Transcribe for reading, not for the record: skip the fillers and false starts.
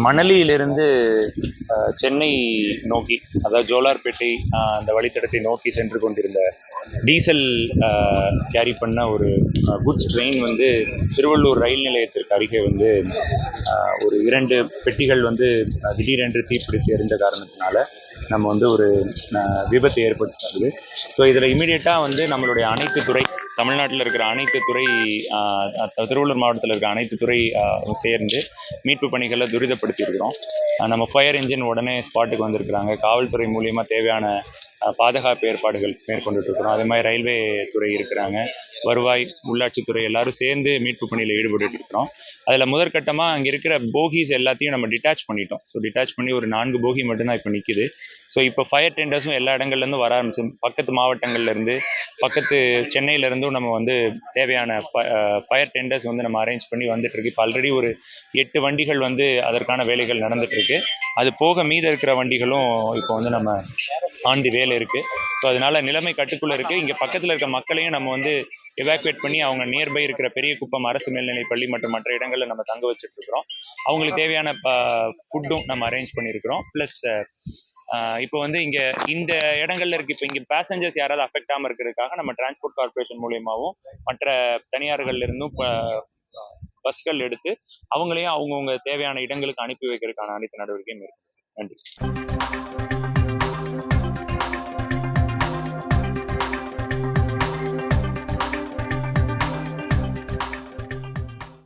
மணலியிலிருந்து சென்னை நோக்கி, அதாவது ஜோலார்பேட்டை அந்த வழித்தடத்தை நோக்கி சென்று கொண்டிருந்த டீசல் கேரி பண்ண ஒரு குட்ஸ் ட்ரெயின் வந்து திருவள்ளூர் ரயில் நிலையத்திற்கு அருகே வந்து ஒரு 2 பெட்டிகள் வந்து திடீரென்று தீப்பிடித்து எரிந்த காரணத்தினால நம்ம வந்து ஒரு விபத்து ஏற்படுத்துது. ஸோ இதில் இமீடியட்டாக வந்து நம்மளுடைய அனைத்து துறை, தமிழ்நாட்டில் இருக்கிற அனைத்து துறை, திருவள்ளூர் மாவட்டத்தில் இருக்கிற அனைத்து துறை சேர்ந்து மீட்பு பணிகளை துரிதப்படுத்தி இருக்கிறோம். நம்ம ஃபயர் என்ஜின் உடனே ஸ்பாட்டுக்கு வந்திருக்கிறாங்க. காவல்துறை மூலியமாக தேவையான பாதுகாப்பு ஏற்பாடுகள் மேற்கொண்டுட்டு இருக்கிறோம். அதே மாதிரி ரயில்வே துறை இருக்கிறாங்க, வருவாய், உள்ளாட்சித்துறை எல்லாரும் சேர்ந்து மீட்பு பணியில் ஈடுபட்டு இருக்கிறோம். அதில் முதற்கட்டமாக அங்கே இருக்கிற போகிஸ் எல்லாத்தையும் நம்ம டிட்டாச் பண்ணிட்டோம். ஸோ டிட்டாச் பண்ணி ஒரு 4 போகி மட்டும்தான் இப்போ நிற்கிது. ஸோ இப்போ ஃபயர் டெண்டர்ஸும் எல்லா இடங்கள்லேருந்து வர ஆரம்பிச்சு, பக்கத்து மாவட்டங்கள்லேருந்து, பக்கத்து சென்னையிலேருந்தும் நம்ம வந்து தேவையான ஃபயர் டெண்டர்ஸ் வந்து நம்ம அரேஞ்ச் பண்ணி வந்துட்டு இருக்கு. இப்போ ஆல்ரெடி ஒரு 8 வண்டிகள் வந்து அதற்கான வேலைகள் நடந்துட்டு இருக்கு. அது போக மீத இருக்கிற வண்டிகளும் இப்போ வந்து நம்ம ஆன் தி வேலை இருக்கு. ஸோ அதனால நிலைமை கட்டுக்குள்ள இருக்கு. இங்கே பக்கத்தில் இருக்க மக்களையும் நம்ம வந்து எவாக்குவேட் பண்ணி அவங்க நியர்பை இருக்கிற பெரிய குப்பம் அரசு மேல்நிலைப் பள்ளி மற்றும் மற்ற இடங்களில் நம்ம தங்க வச்சுட்டு இருக்கிறோம். அவங்களுக்கு தேவையான ஃபுட்டும் நம்ம அரேஞ்ச் பண்ணியிருக்கிறோம். ப்ளஸ் இப்போ வந்து இங்கே இந்த இடங்கள்ல இருக்கு, இப்போ இங்கே பேசஞ்சர்ஸ் யாராவது அஃபெக்ட் ஆகாமல் இருக்கிறதுக்காக நம்ம டிரான்ஸ்போர்ட் கார்பரேஷன் மூலியமாகவும் மற்ற தனியார்கள் இருந்தும் பஸ்கள் எடுத்து அவங்களையும் அவங்கவுங்க தேவையான இடங்களுக்கு அனுப்பி வைக்கிறதுக்கான அனைத்து நடவடிக்கையும் இருக்கு. நன்றி.